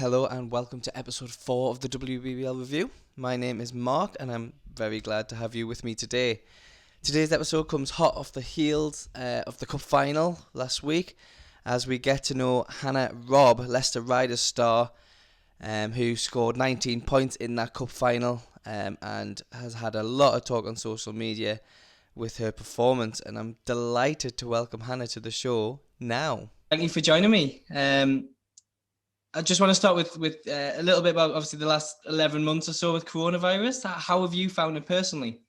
Hello and welcome to episode 4 of the WBBL Review. My name is Mark and I'm very glad to have you with me today. Today's episode comes hot off the heels of the Cup Final last week as we get to know Hannah Robb, Leicester Riders star, who scored 19 points in that Cup Final and has had a lot of talk on social media with her performance, and I'm delighted to welcome Hannah to the show now. Thank you for joining me. I just want to start with a little bit about obviously the last 11 months or so with coronavirus. How have you found it personally?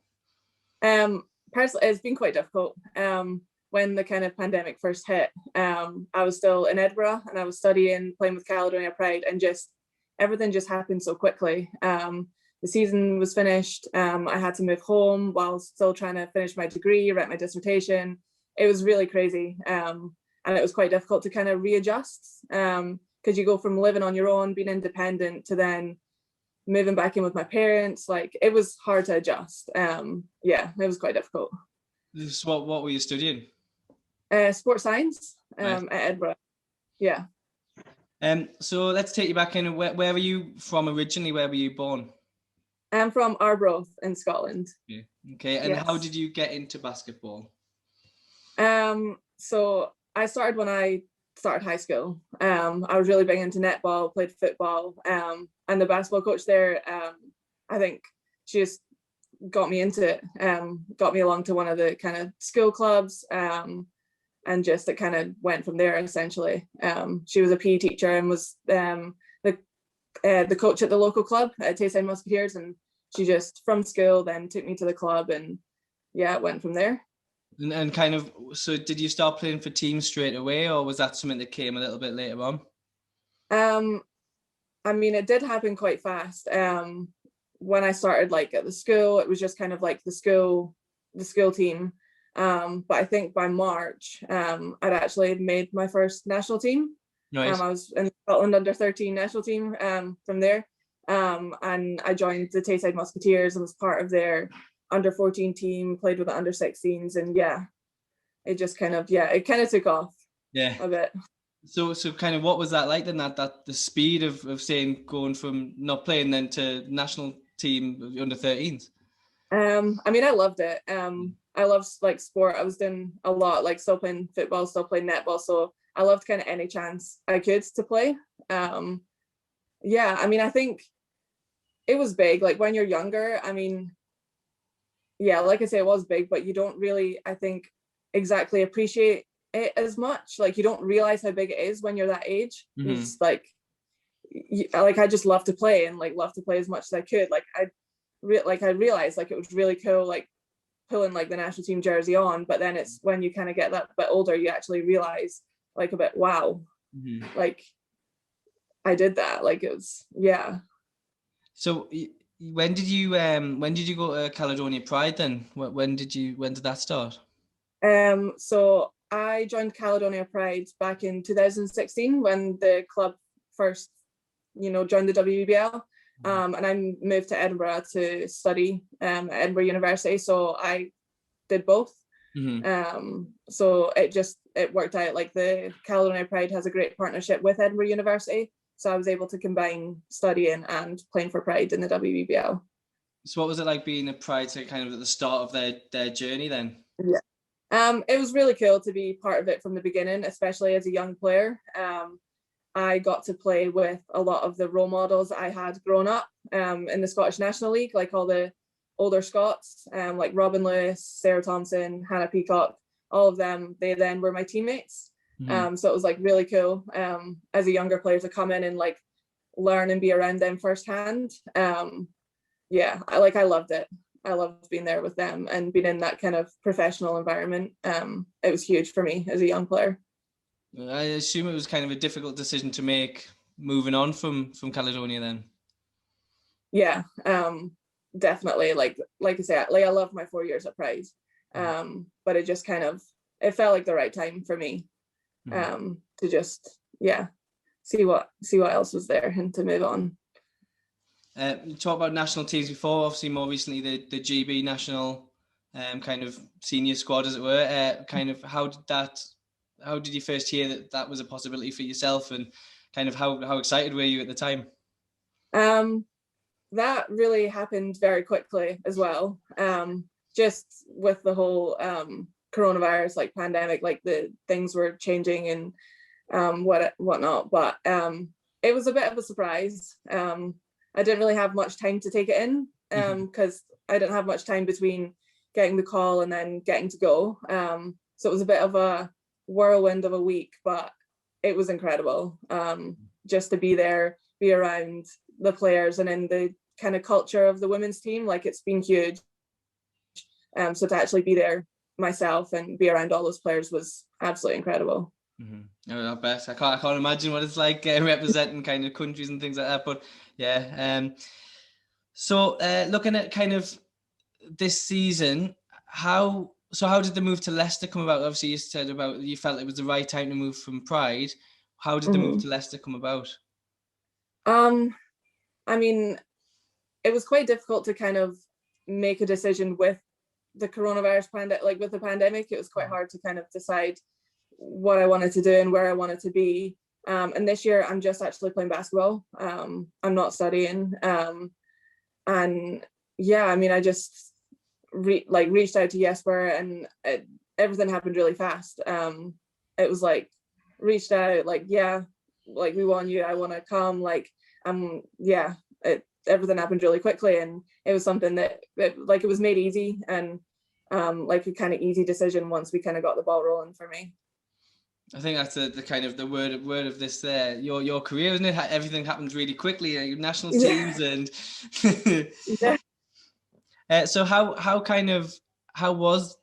Personally, it's been quite difficult. When the kind of pandemic first hit, I was still in Edinburgh and I was studying, playing with Caledonia Pride, and just everything just happened so quickly. The season was finished. I had to move home while still trying to finish my degree, write my dissertation. It was really crazy. And it was quite difficult to kind of readjust. Because you go from living on your own, being independent, to then moving back in with my parents. Like, it was hard to adjust. It was quite difficult. What were you studying? Sports science Nice. at Edinburgh. Yeah. So let's take you back in. Where were you from originally? Where were you born? I'm from Arbroath in Scotland. Yeah. Okay. And Yes. How did you get into basketball? So I started when I started high school. I was really big into netball, played football, and the basketball coach there, I think she just got me into it, got me along to one of the kind of school clubs, and just it kind of went from there essentially. She was a PE teacher and was the coach at the local club at Tayside Musketeers, and she just from school then took me to the club, and it went from there. And kind of, so did you start playing for teams straight away, or was that something that came a little bit later on? I mean, it did happen quite fast. When I started like at the school, it was just kind of like the school team. But I think by March, I'd actually made my first national team. Nice. I was in Scotland under 13 national team from there. And I joined the Tayside Musketeers and was part of their under 14 team, played with the under 16s, and it just kind of took off a bit. So kind of what was that like then, that the speed of saying going from not playing then to national team under 13s? I mean, I loved it. I loved like sport. I was doing a lot, like still playing football, still playing netball, so I loved kind of any chance I could to play. I mean, I think it was big, like when you're younger. I mean, like I say, it was big, but you don't really, I think, exactly appreciate it as much. Like, you don't realize how big it is when you're that age. Mm-hmm. It's like I just love to play and like love to play as much as I could. Like I realized like it was really cool, like pulling like the national team jersey on. But then it's when you kind of get that bit older, you actually realize like a bit, wow, like I did that. Like it was, So when did you go to Caledonia Pride then? When did that start? So I joined Caledonia Pride back in 2016 when the club first, joined the WBBL. And I moved to Edinburgh to study at Edinburgh University. So I did both. So it worked out. Like the Caledonia Pride has a great partnership with Edinburgh University. So I was able to combine studying and playing for Pride in the WBBL. So what was it like being a Pride, so kind of at the start of their journey then? Yeah. It was really cool to be part of it from the beginning, especially as a young player. I got to play with a lot of the role models I had grown up in the Scottish National League, like all the older Scots, like Robin Lewis, Sarah Thompson, Hannah Peacock, all of them, they then were my teammates. So it was like really cool as a younger player to come in and like learn and be around them firsthand. I loved it. I loved being there with them and being in that kind of professional environment. It was huge for me as a young player. I assume it was kind of a difficult decision to make, moving on from Caledonia then. Yeah, definitely. Like I said, like I loved my 4 years at Pride, but it just kind of, it felt like the right time for me to just see what else was there and to move on. You talked about national teams before, obviously more recently the GB national kind of senior squad, as it were. Kind of how did you first hear that was a possibility for yourself, and kind of how excited were you at the time? That really happened very quickly as well. Just with the whole coronavirus like pandemic, like the things were changing and whatnot. But it was a bit of a surprise. I didn't really have much time to take it in because I didn't have much time between getting the call and then getting to go. So it was a bit of a whirlwind of a week, but it was incredible. Just to be there, be around the players and in the kind of culture of the women's team, like it's been huge. So to actually be there myself and be around all those players was absolutely incredible. I bet I can't imagine what it's like representing kind of countries and things like that. But yeah, so looking at kind of this season, how did the move to Leicester come about? Obviously, you said about you felt it was the right time to move from Pride. How did the move to Leicester come about? I mean, it was quite difficult to kind of make a decision with the coronavirus pandemic. Like with the pandemic, it was quite hard to kind of decide what I wanted to do and where I wanted to be. And this year, I'm just actually playing basketball. I'm not studying. And yeah, I mean, I just reached out to Jesper, and everything happened really fast. It was like reached out, like, yeah, like we want you, I want to come, like yeah, everything happened really quickly, and it was something that like it was made easy, and like a kind of easy decision once we kind of got the ball rolling for me. I think that's the kind of the word of this there. Your career, isn't it? Everything happens really quickly. National teams and. So how was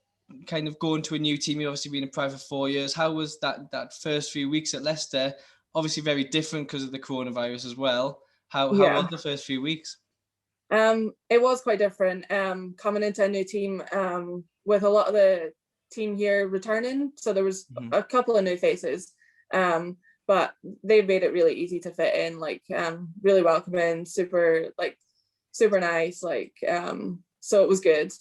kind of going to a new team? You've obviously been in Pride for 4 years. How was that first few weeks at Leicester? Obviously very different because of the coronavirus as well. How was the first few weeks? It was quite different. Coming into a new team with a lot of the team here returning, so there was a couple of new faces, but they made it really easy to fit in. Like really welcoming, super nice. Like so it was good.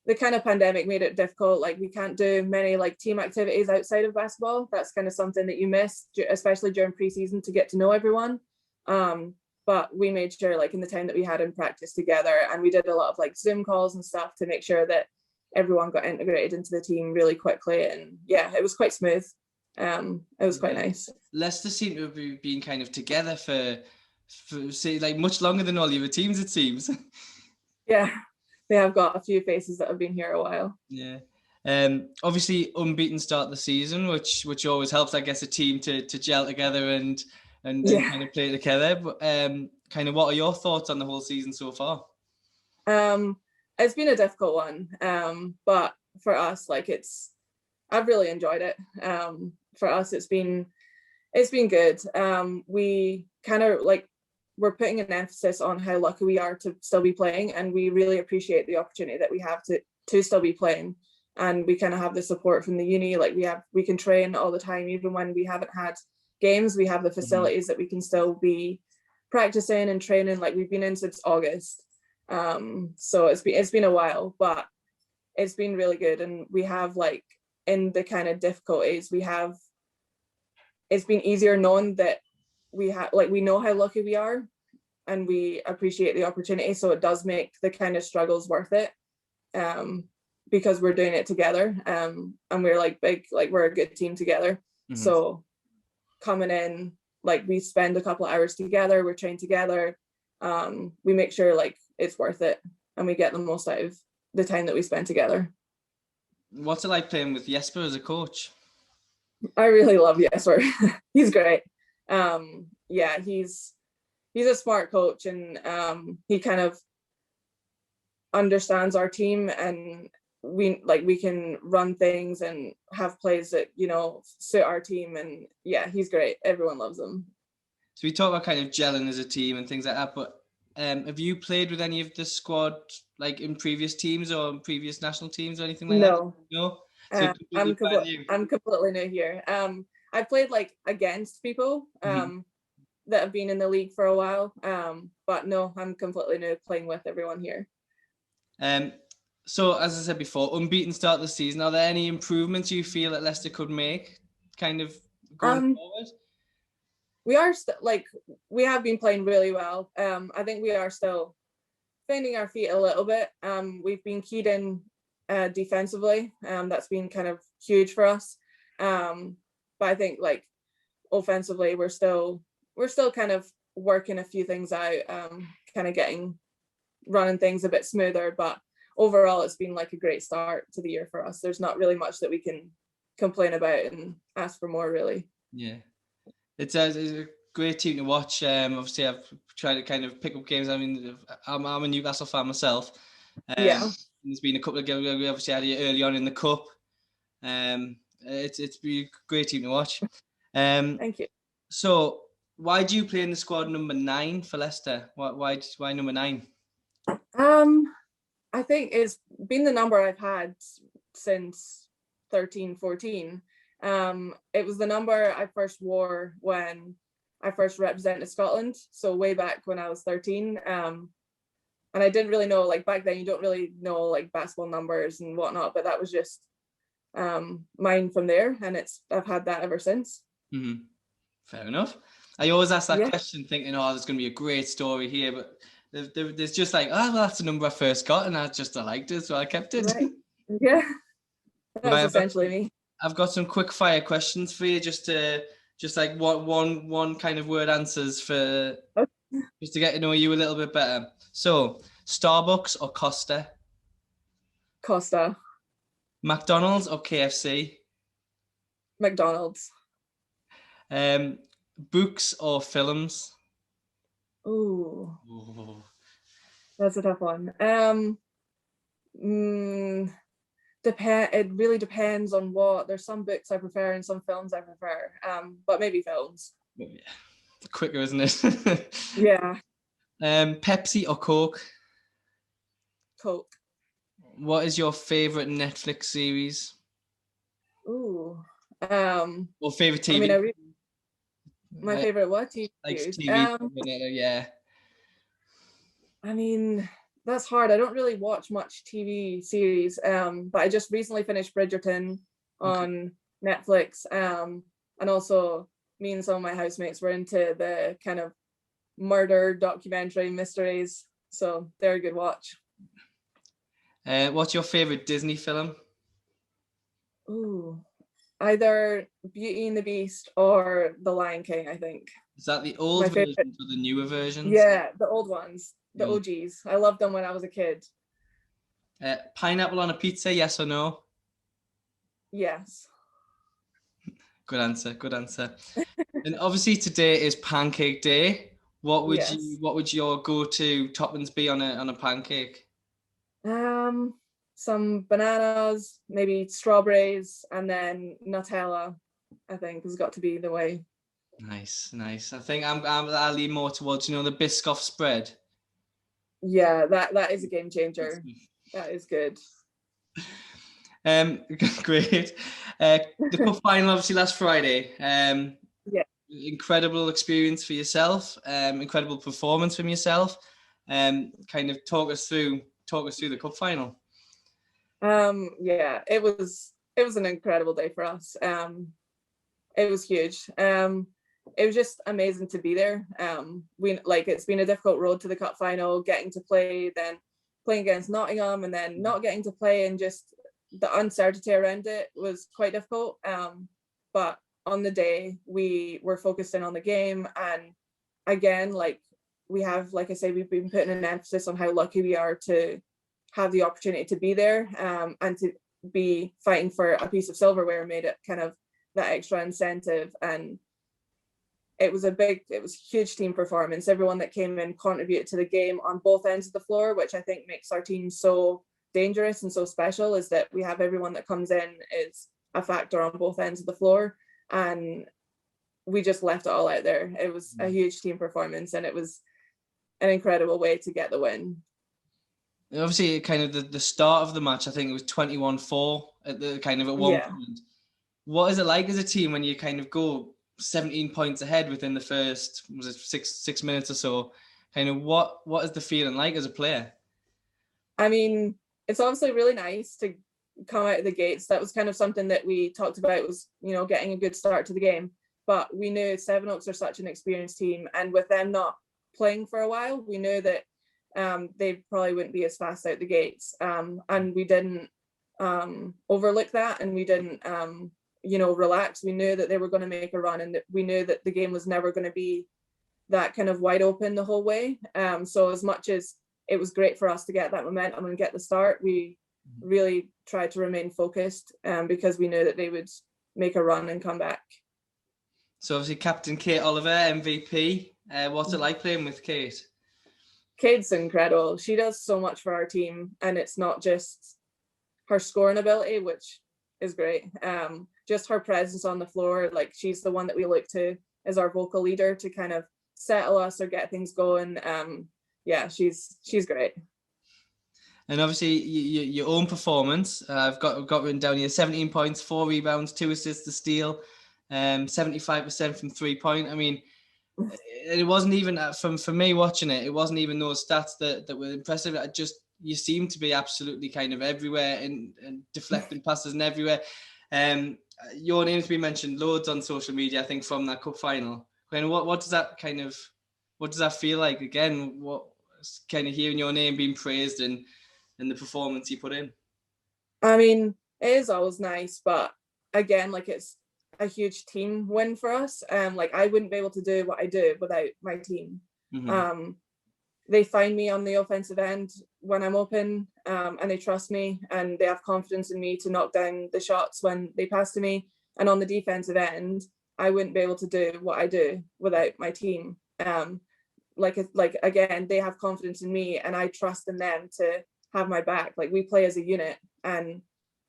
The kind of pandemic made it difficult. Like we can't do many like team activities outside of basketball. That's kind of something that you miss, especially during preseason, to get to know everyone. But we made sure, like in the time that we had in practice together, and we did a lot of like Zoom calls and stuff to make sure that everyone got integrated into the team really quickly. And yeah, it was quite smooth. It was quite nice. Leicester seem to have been kind of together for say like much longer than all the other teams, it seems. Yeah, they have got a few faces that have been here a while. Yeah. Obviously unbeaten start the season, which always helps, I guess, a team to gel together and kind of play together. But kind of what are your thoughts on the whole season so far? It's been a difficult one. But for us, like I've really enjoyed it. For us, it's been good. We kind of like we're putting an emphasis on how lucky we are to still be playing, and we really appreciate the opportunity that we have to still be playing. And we kind of have the support from the uni. Like we can train all the time, even when we haven't had games. We have the facilities that we can still be practicing and training. Like we've been in since August. So it's been a while, but it's been really good. And we have like in the kind of difficulties it's been easier knowing that we know how lucky we are, and we appreciate the opportunity. So it does make the kind of struggles worth it, because we're doing it together, and we're like we're a good team together. So coming in, like we spend a couple of hours together, we're trained together, we make sure like it's worth it, and we get the most out of the time that we spend together. What's it like playing with Jesper as a coach? I really love Jesper. He's great. Yeah, he's a smart coach, and he kind of understands our team, and we can run things and have plays that suit our team. And yeah, he's great. Everyone loves him. So we talk about kind of gelling as a team and things like that, but have you played with any of the squad like in previous teams or in previous national teams or anything like that? No. So I'm completely new here. I played like against people that have been in the league for a while, but no, I'm completely new playing with everyone here. So as I said before, unbeaten start the season. Are there any improvements you feel that Leicester could make kind of going forward? we are we have been playing really well. I think we are still finding our feet a little bit. We've been keyed in defensively. That's been kind of huge for us. But I think like offensively, we're still kind of working a few things out, kind of running things a bit smoother. But overall, it's been like a great start to the year for us. There's not really much that we can complain about and ask for more, really. Yeah. It's a great team to watch. Obviously, I've tried to kind of pick up games. I mean, I'm a Newcastle fan myself. Yeah. There's been a couple of games we obviously had it early on in the cup. It's been a great team to watch. Thank you. So, why do you play in the squad number 9 for Leicester? Why number 9? I think it's been the number I've had since 13, 14. It was the number I first wore when I first represented Scotland, so way back when I was 13. And I didn't really know, like back then you don't really know like basketball numbers and whatnot, but that was just mine from there, and I've had that ever since. Mm-hmm. Fair enough. I always ask that question thinking, oh, there's going to be a great story here, but there's just like, oh, well, that's the number I first got, and I liked it, so I kept it. Right. Yeah, that's essentially me. I've got some quick fire questions for you, just like one kind of word answers for just to get to know you a little bit better. So, Starbucks or Costa? Costa. McDonald's or KFC? McDonald's. Books or films? Ooh. That's a tough one. It really depends on what. There's some books I prefer and some films I prefer. But maybe films. Yeah. Quicker, isn't it? Yeah. Pepsi or Coke? Coke. What is your favorite Netflix series? Ooh. Or favorite TV? I mean, my favorite what TV? Like TV. Yeah. I mean, that's hard. I don't really watch much TV series. But I just recently finished Bridgerton on Netflix. And also me and some of my housemates were into the kind of murder documentary mysteries. So they're a good watch. What's your favorite Disney film? Ooh, either Beauty and the Beast or The Lion King, I think. Is that the old versions or the newer versions? Yeah, the old ones, the OGs. I loved them when I was a kid. Pineapple on a pizza, yes or no? Yes. Good answer. And obviously today is Pancake Day. What would your go-to toppings be on a pancake? Some bananas, maybe strawberries, and then Nutella, I think has got to be the way. Nice. I think I'll lean more towards, the Biscoff spread. Yeah, that is a game changer. That is good. Great. The cup final obviously last Friday. Yeah. Incredible experience for yourself. Incredible performance from yourself. Kind of talk us through the cup final. Yeah, it was an incredible day for us. It was huge. It was just amazing to be there. It's been a difficult road to the cup final, getting to play, then playing against Nottingham, and then not getting to play, and just the uncertainty around it was quite difficult. But on the day, we were focusing on the game, and again, we have, like I say, we've been putting an emphasis on how lucky we are to have the opportunity to be there, and to be fighting for a piece of silverware made it kind of that extra incentive. And it was a huge team performance. Everyone that came in contributed to the game on both ends of the floor, which I think makes our team so dangerous and so special, is that we have everyone that comes in is a factor on both ends of the floor, and we just left it all out there. It was a huge team performance, and it was an incredible way to get the win. Obviously, kind of the start of the match, I think it was 21-4 at one point. What is it like as a team when you kind of go 17 points ahead within the first, was it six minutes or so? Kind of what is the feeling like as a player? I mean, it's obviously really nice to come out of the gates. That was kind of something that we talked about, was, getting a good start to the game. but we knew Sevenoaks are such an experienced team, and with them not playing for a while, we knew that they probably wouldn't be as fast out the gates, and we didn't overlook that, and we didn't relax. We knew that they were going to make a run, and we knew that the game was never going to be that kind of wide open the whole way. So as much as it was great for us to get that momentum and get the start, we really tried to remain focused, because we knew that they would make a run and come back. So obviously Captain Kate Oliver, MVP. What's it like playing with Kate? Kate's incredible. She does so much for our team, and it's not just her scoring ability, which is great. Just her presence on the floor, like she's the one that we look to as our vocal leader to kind of settle us or get things going. Yeah, she's great. And obviously your own performance, I've got written down here: 17 points, 4 rebounds, 2 assists, a steal, 75% from 3-point. I mean, it wasn't even for me watching it. It wasn't even those stats that were impressive. You seem to be absolutely kind of everywhere and deflecting passes and everywhere. Your name's been mentioned loads on social media, I think, from that cup final. And what does that feel like? Again, what kind of hearing your name being praised and the performance you put in? I mean, it is always nice, but again, like it's a huge team win for us. Like I wouldn't be able to do what I do without my team. Mm-hmm. They find me on the offensive end when I'm open, and they trust me, and they have confidence in me to knock down the shots when they pass to me. And on the defensive end, I wouldn't be able to do what I do without my team. Like again, they have confidence in me, and I trust in them to have my back. Like we play as a unit, and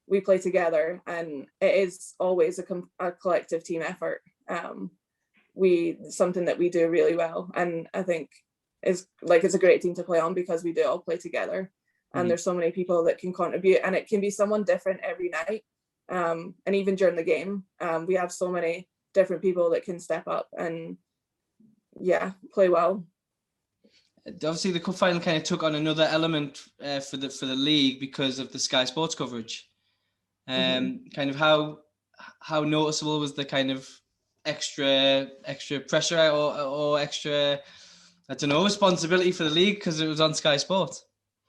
we play together, and it is always a collective team effort. Something that we do really well, and I think it's a great team to play on because we do all play together, and there's so many people that can contribute, and it can be someone different every night, and even during the game, we have so many different people that can step up and play well. Obviously, the cup final kind of took on another element for the league because of the Sky Sports coverage. Kind of how noticeable was the kind of extra pressure or extra, I don't know, responsibility for the league because it was on Sky Sports?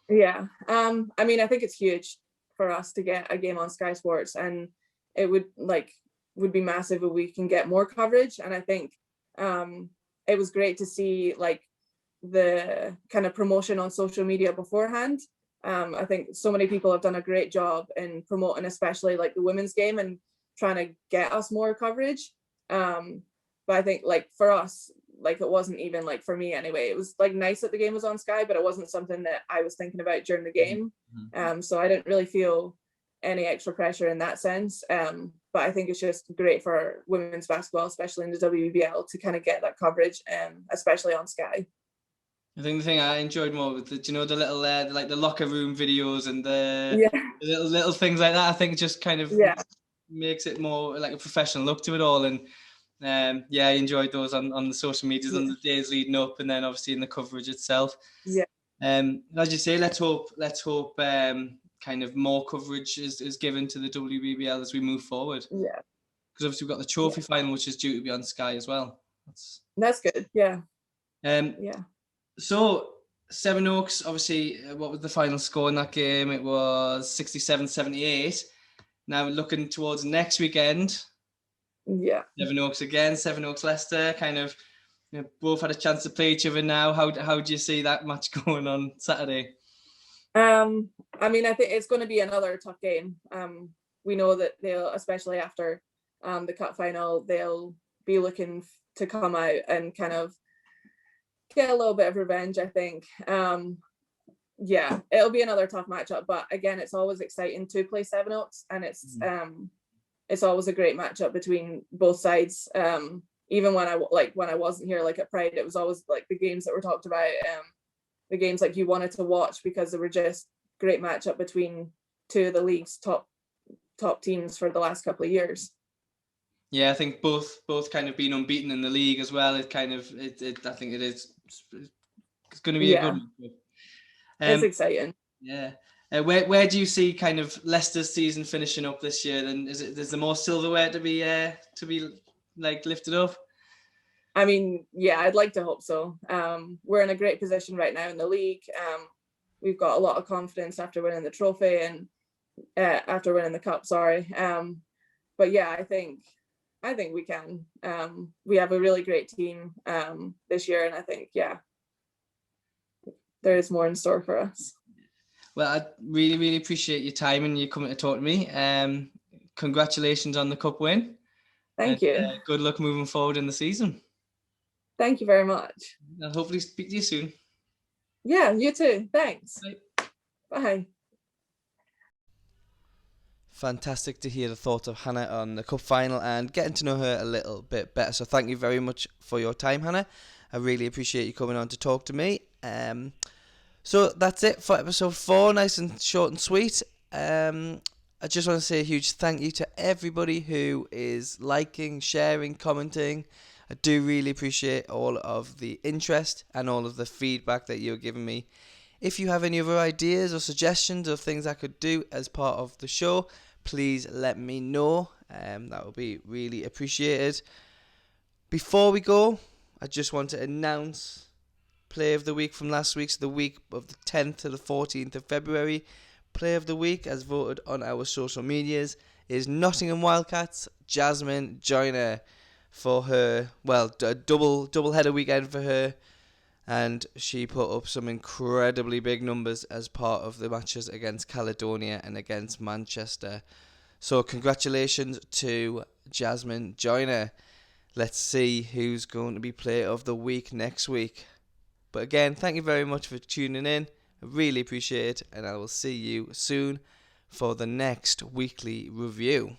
Yeah, I mean, I think it's huge for us to get a game on Sky Sports, and it would be massive if we can get more coverage. And I think it was great to see like the kind of promotion on social media beforehand. I think so many people have done a great job in promoting, especially like the women's game, and trying to get us more coverage. But I think like for us, like it wasn't even like for me anyway. It was like nice that the game was on Sky, but it wasn't something that I was thinking about during the game. So I didn't really feel any extra pressure in that sense. But I think it's just great for women's basketball, especially in the WBBL, to kind of get that coverage, especially on Sky. I think the thing I enjoyed more was the little like the locker room videos and the little things like that. I think it just kind of makes it more like a professional look to it all. And I enjoyed those on the social medias on the days leading up, and then obviously in the coverage itself. As you say, let's hope kind of more coverage is given to the WBBL as we move forward. Because obviously we've got the trophy final, which is due to be on Sky as well. That's good. So Sevenoaks, obviously, what was the final score in that game? It was 67-78. Now looking towards next weekend. Sevenoaks again, Sevenoaks Leicester, kind of, both had a chance to play each other now. How do you see that match going on Saturday? I mean, I think it's going to be another tough game. We know that they'll, especially after the cup final, they'll be looking to come out and kind of get a little bit of revenge, I think. It'll be another tough matchup, but again, it's always exciting to play Sevenoaks, and it's always a great matchup between both sides. Even when I wasn't here, like at Pride, it was always like the games that were talked about, the games like you wanted to watch because they were just great matchup between two of the league's top teams for the last couple of years. Yeah, I think both kind of being unbeaten in the league as well. It kind of I think it's going to be a good one. It's exciting. Where do you see kind of Leicester's season finishing up this year? Then is there more silverware to be like lifted up? I mean, yeah, I'd like to hope so. We're in a great position right now in the league. We've got a lot of confidence after winning the trophy and after winning the cup. Sorry, but yeah, I think we can. We have a really great team this year, and I think there is more in store for us. Well, I really, really appreciate your time and you coming to talk to me. Congratulations on the cup win. Thank you. Good luck moving forward in the season. Thank you very much. I'll hopefully speak to you soon. Yeah, you too. Thanks. Bye. Fantastic to hear the thoughts of Hannah on the cup final and getting to know her a little bit better. So thank you very much for your time, Hannah. I really appreciate you coming on to talk to me. So that's it for episode 4, nice and short and sweet. I just want to say a huge thank you to everybody who is liking, sharing, commenting. I do really appreciate all of the interest and all of the feedback that you're giving me. If you have any other ideas or suggestions of things I could do as part of the show, please let me know. That would be really appreciated. Before we go, I just want to announce Play of the Week from last week, so the week of the 10th to the 14th of February. Play of the Week, as voted on our social medias, is Nottingham Wildcats Jasmine Joyner for her, well, a double header weekend for her, and she put up some incredibly big numbers as part of the matches against Caledonia and against Manchester. So congratulations to Jasmine Joyner. Let's see who's going to be Player of the Week next week. But again, thank you very much for tuning in. I really appreciate it, and I will see you soon for the next weekly review.